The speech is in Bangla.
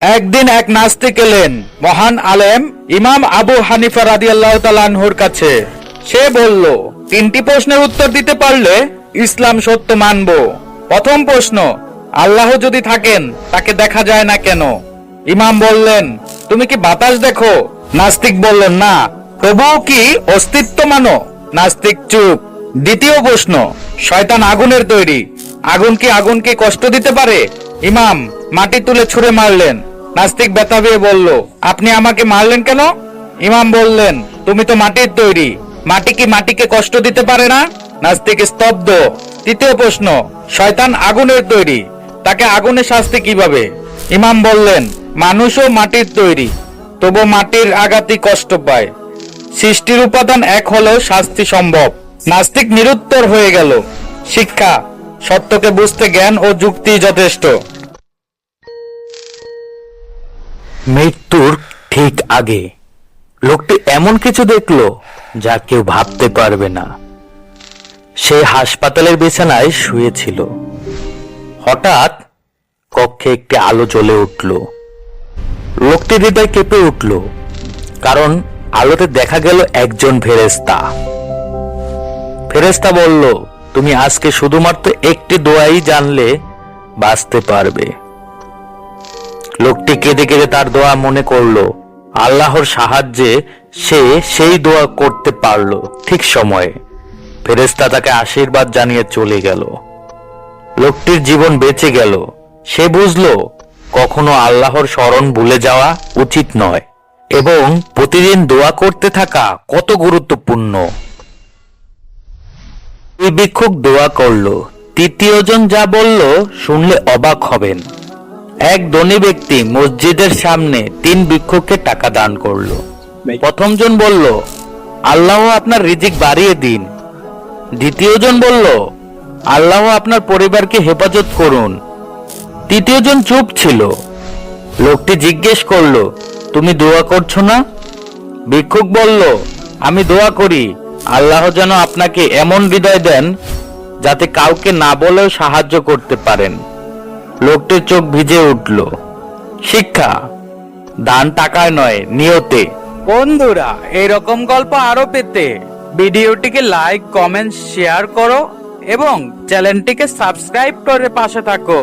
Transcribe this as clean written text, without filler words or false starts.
একদিন এক নাস্তিক এলেন মহান আলেম ইমাম আবু হানিফা রাদিয়াল্লাহু তাআলা আনহুর কাছে। সে বলল, তিনটি প্রশ্নের উত্তর দিতে পারলে ইসলাম সত্য মানব। প্রথম প্রশ্ন, আল্লাহ যদি থাকেন তাকে দেখা যায় না কেন? ইমাম বললেন, তুমি কি বাতাস দেখো? নাস্তিক বললেন, না। প্রভু কি অস্তিত্ব মানো? নাস্তিক চুপ। দ্বিতীয় প্রশ্ন, শয়তান আগুনের তৈরি, আগুন কি আগুনকে কষ্ট দিতে পারে? ইমাম মাটি তুলে ছুঁড়ে মারলেন। নাস্তিক ব্যথা পেয়ে বলল, আপনি আমাকে মারলেন কেন? ইমাম বললেন, তুমি তো মাটির তৈরি, মাটি কি মাটিকে কষ্ট দিতে পারে না? নাস্তিক স্তব্ধ। তৃতীয় প্রশ্ন, শয়তান আগুনের তৈরি, তাকে আগুনের শাস্তি কিভাবে? ইমাম বললেন, মানুষও মাটির তৈরি, তবু মাটির আঘাতই কষ্ট পায়। সৃষ্টির উপাদান এক হলেও শাস্তি সম্ভব। নাস্তিক নিরুত্তর হয়ে গেল। শিক্ষা, সত্যকে বুঝতে জ্ঞান ও যুক্তি যথেষ্ট। মৃত্যুর ঠিক আগে লোকটি এমন কিছু দেখলো যা কেউ ভাবতে পারবে না। সে হাসপাতালের বিছানায় শুয়েছিল। হঠাৎ কক্ষে একটি আলো জ্বলে উঠল। লোকটির হৃদয় কেঁপে উঠল, কারণ আলোতে দেখা গেল একজন ফেরেশতা। ফেরেশতা বলল, তুমি আজকে শুধুমাত্র একটি দোয়াই জানলে বাঁচতে পারবে। লোকটি কেঁদে কেঁদে তার দোয়া মনে করলো। আল্লাহর সাহায্যে সে সেই দোয়া করতে পারল ঠিক সময়ে। ফেরেশতা তাকে আশীর্বাদ জানিয়ে চলে গেল। লোকটির জীবন বেঁচে গেল। সে বুঝলো কখনো আল্লাহর স্মরণ ভুলে যাওয়া উচিত নয় এবং প্রতিদিন দোয়া করতে থাকা কত গুরুত্বপূর্ণ। দুই ভিক্ষুক দোয়া করলো। তৃতীয়জন যা বলল শুনলে অবাক হবেন। এক ধনী ব্যক্তি মসজিদের সামনে 3 ভিক্ষুককে টাকা দান করলো। প্রথমজন বলল, আল্লাহ আপনার রিজিক বাড়িয়ে দিন। দ্বিতীয়জন বলল, আল্লাহ আপনার পরিবারকে হেফাজত করুন। তৃতীয়জন চুপ ছিল। লোকটি জিজ্ঞেস করলো, তুমি দোয়া করছো না? ভিক্ষুক বলল, আমি দোয়া করি আল্লাহ যেন আপনাকে এমন হৃদয় দেন যাতে কাউকে না বলেও সাহায্য করতে পারেন। লোকটির চোখ ভিজে উঠল। শিক্ষা, দান টাকায় নয়, নিয়তে। বন্ধুরা, এরকম গল্প আরো পেতে ভিডিওটিকে লাইক, কমেন্ট, শেয়ার করো এবং চ্যানেলটিকে সাবস্ক্রাইব করে পাশে থাকো।